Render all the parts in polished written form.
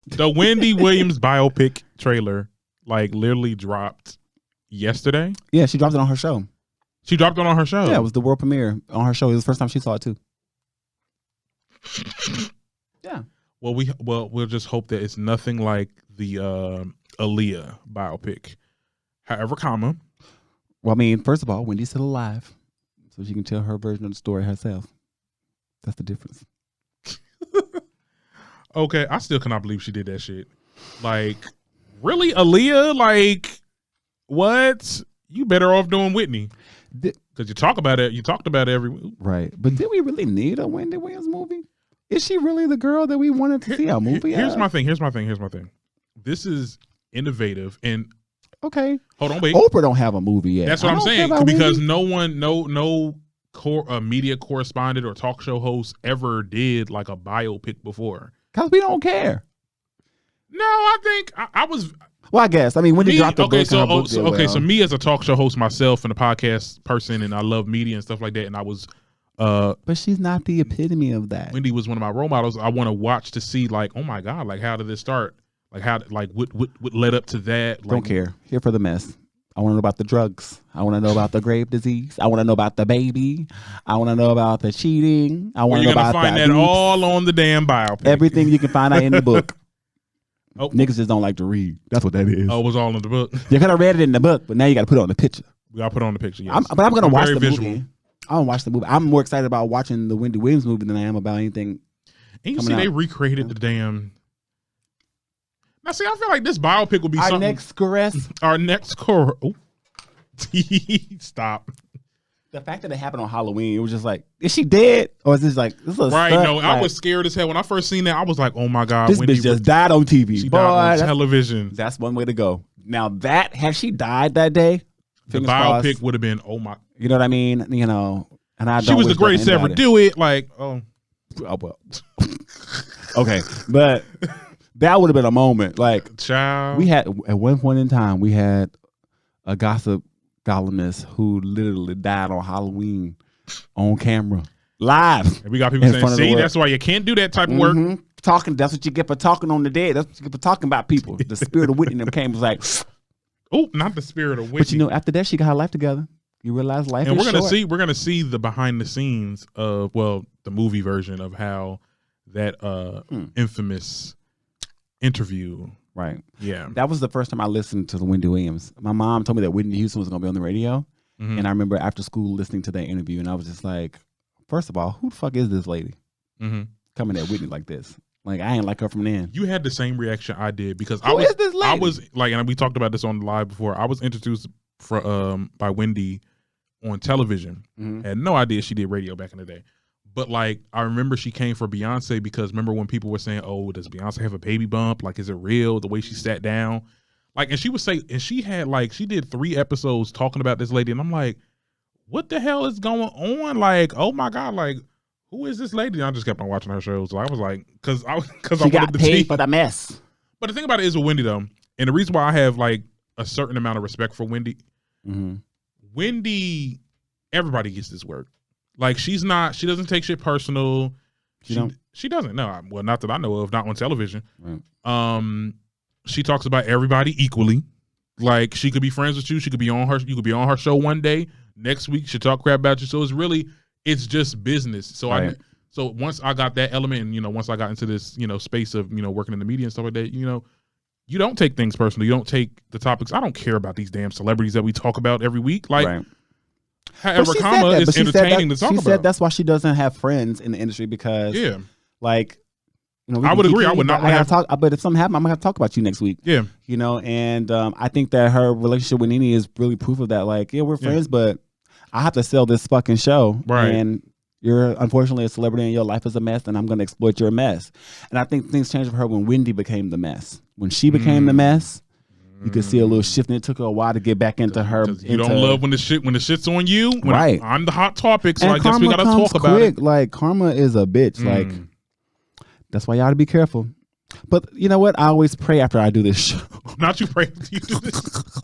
The Wendy Williams biopic trailer, like, literally dropped yesterday. Yeah, she dropped it on her show. She dropped it on her show. Yeah, it was the world premiere on her show. It was the first time she saw it too. Yeah. Well, we'll just hope that it's nothing like the Aaliyah biopic. However, Well, I mean, first of all, Wendy's still alive, so she can tell her version of the story herself. That's the difference. Okay, I still cannot believe she did that shit. Like, really, Aaliyah? Like, what? You better off doing Whitney. Because you talk about it. You talked about it every week. Right. But did we really need a Wendy Williams movie? Is she really the girl that we wanted to see a movie? Here's my thing. This is innovative. And okay. Hold on, wait. Oprah don't have a movie yet. That's what I'm saying. Because no media correspondent or talk show host ever did like a biopic before. Because we don't care. No, I think I was. Well, I guess. I mean, when they dropped the book, so me as a talk show host myself and a podcast person, and I love media and stuff like that, and I was. But she's not the epitome of that. Wendy was one of my role models. I want to watch to see, like, oh my God, like, how did this start? Like, what led up to that? Like, don't care. Here for the mess. I want to know about the drugs. I want to know about the grave disease. I want to know about the baby. I want to know about the cheating. I want to know about that. You're gonna find that all on the damn biopic. Everything you can find out in the book. Oh. Niggas just don't like to read. That's what that is. Oh, it was all in the book. You could have read it in the book, but now you got to put it on the picture. We got to put it on the picture, yes. But I'm going to watch the movie. I'm going to watch the movie. I'm more excited about watching the Wendy Williams movie than I am about anything. And you see, they recreated the damn... Now, see, I feel like this biopic will be our next caress. Our next caress. Oh. Stop. The fact that it happened on Halloween, it was just like, is she dead? Or is this like, this is right? Stunt? No, like, I was scared as hell. When I first seen that, I was like, oh my God. This bitch just died on TV. She died on television. That's one way to go. Now that, had she died that day? The biopic would have been, oh my. You know what I mean? You know, and I don't. She was the greatest to ever do it. Like, oh well. Okay, but that would have been a moment. Like, child. We had, at one point in time, we had a gossip columnist who literally died on Halloween on camera, live. And we got people saying, see, that's why you can't do that type of work. Talking, that's what you get for talking on the dead. That's what you get for talking about people. The spirit of Whitney them came, was like, oh, not the spirit of Whitney. But you know, after that, she got her life together. You realize life is short. We're gonna see the behind the scenes of, well, the movie version of how that infamous interview. Right. Yeah. That was the first time I listened to the Wendy Williams. My mom told me that Whitney Houston was going to be on the radio. Mm-hmm. And I remember after school listening to that interview, and I was just like, first of all, who the fuck is this lady coming at Whitney like this? Like, I ain't like her from then. You had the same reaction I did because who is this lady? I was like, and we talked about this on the live before. I was introduced by Wendy on television. Had no idea she did radio back in the day. But like, I remember she came for Beyonce because remember when people were saying, oh, does Beyonce have a baby bump? Like, is it real? The way she sat down. Like, and she would say, and she had like, she did 3 episodes talking about this lady. And I'm like, what the hell is going on? Like, oh my God, like, who is this lady? And I just kept on watching her shows. So I was like, because I got paid for the mess. But the thing about it is with Wendy though, and the reason why I have like a certain amount of respect for Wendy, Wendy, everybody gets this work. Like, she doesn't take shit personal. She doesn't. No, well, not that I know of, not on television. Right. She talks about everybody equally. Like, she could be friends with you. You could be on her show one day. Next week, she'll talk crap about you. So it's just business. So right. So once I got that element, and, you know, once I got into this, you know, space of, you know, working in the media and stuff like that, you know, you don't take things personal. You don't take the topics. I don't care about these damn celebrities that we talk about every week. Like, right. However, it's entertaining to talk about. She said that's why she doesn't have friends in the industry because, like, you know, I would agree. I would not. But if something happened, I'm gonna have to talk about you next week. Yeah, you know, and I think that her relationship with Nene is really proof of that. Like, yeah, we're friends, but I have to sell this fucking show, right? And you're unfortunately a celebrity, and your life is a mess, and I'm gonna exploit your mess. And I think things changed for her when Wendy became the mess. When she became the mess. You could see a little shift, and it took her a while to get back into her. You don't love when the shit's on you, right? I'm the hot topic, so and I guess we gotta talk about it. Like, karma is a bitch. Like, that's why you ought to be careful. But you know what? I always pray after I do this show. Not you pray after you do this.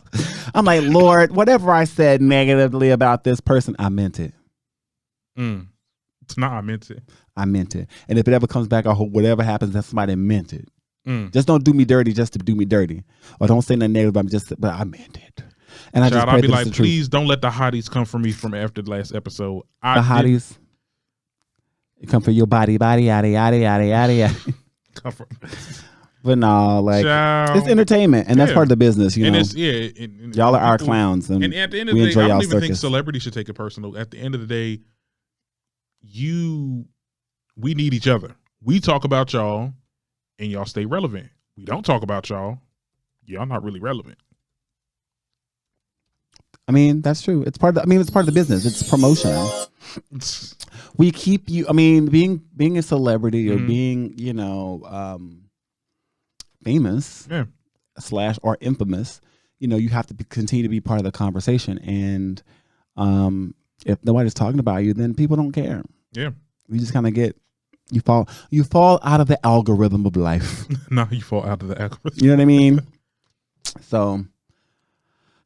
I'm like, Lord, whatever I said negatively about this person, I meant it. It's not I meant it. I meant it. And if it ever comes back, I hope whatever happens, that somebody meant it. Just don't do me dirty just to do me dirty, or don't say nothing negative. But I meant it. And I just I'll be like, please don't let the hotties come for me from after the last episode. The hotties, they come for your body, yada yada yada yada. Come for. But no, like it's entertainment, and that's part of the business, you know. And y'all are our clowns, and at the end of the day, I don't even think celebrities should take it personal. At the end of the day, we need each other. We talk about y'all, and y'all stay relevant. We don't talk about y'all not really relevant. I mean, that's true. It's part of the business. It's promotion. We keep you. I mean, being a celebrity or being, you know, famous / or infamous, you know, you have to continue to be part of the conversation. And if nobody's talking about you, then people don't care. Yeah, we just kind of you fall out of the algorithm of life. No, you fall out of the algorithm. You know what I mean? So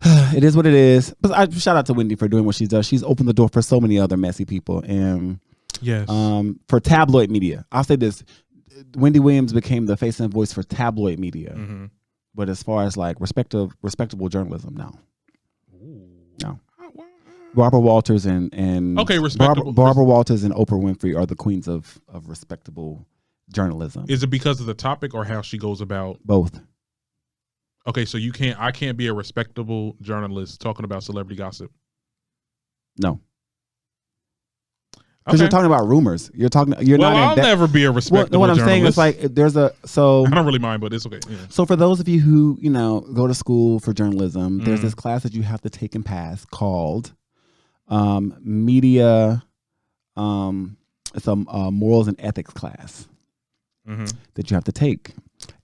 it is what it is. But I shout out to Wendy for doing what she does. She's opened the door for so many other messy people. And yes, for tabloid media, I'll say this: Wendy Williams became the face and voice for tabloid media. Mm-hmm. But as far as like respectable journalism, no. Barbara Walters and Barbara Walters and Oprah Winfrey are the queens of respectable journalism. Is it because of the topic or how she goes about? Both. Okay, so I can't be a respectable journalist talking about celebrity gossip. No. Because you're talking about rumors. I'll never be a respectable what I'm journalist. saying is like I don't really mind, but it's okay. Yeah. So for those of you who, you know, go to school for journalism, there's this class that you have to take and pass called media. It's a morals and ethics class that you have to take,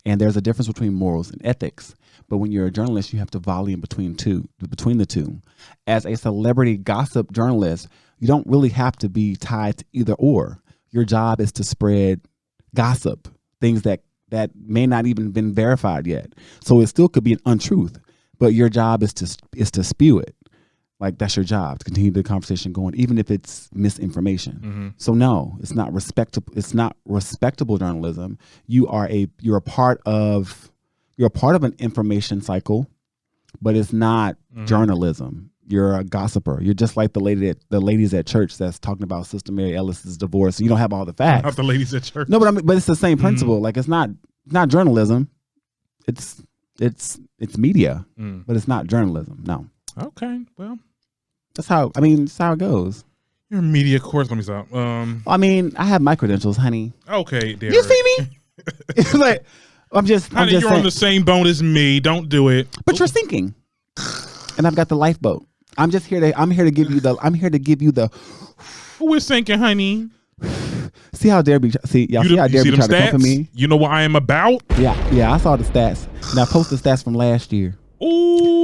and there's a difference between morals and ethics. But when you're a journalist, you have to volley in between the two. As a celebrity gossip journalist, you don't really have to be tied to either or. Your job is to spread gossip, things that may not even been verified yet. So it still could be an untruth, but your job is to spew it. Like that's your job, to continue the conversation going, even if it's misinformation. Mm-hmm. So no, it's not respectable. It's not respectable journalism. You're a part of an information cycle, but it's not journalism. You're a gossiper. You're just like the ladies at church that's talking about Sister Mary Ellis's divorce. You don't have all the facts. Not the ladies at church. No, but it's the same principle. Like it's not journalism. It's media, but it's not journalism. No. Okay, well, that's how it goes. Your media course. Let me stop. I mean, I have my credentials, honey. Okay, Derek. You see me? Like, I'm just you're saying. On the same boat as me. Don't do it. But you're sinking, and I've got the lifeboat. I'm here to give you the. We're sinking, honey. See how Derek see how Derek tried to come for me. You know what I am about. Yeah. I saw the stats. Now post the stats from last year. Ooh.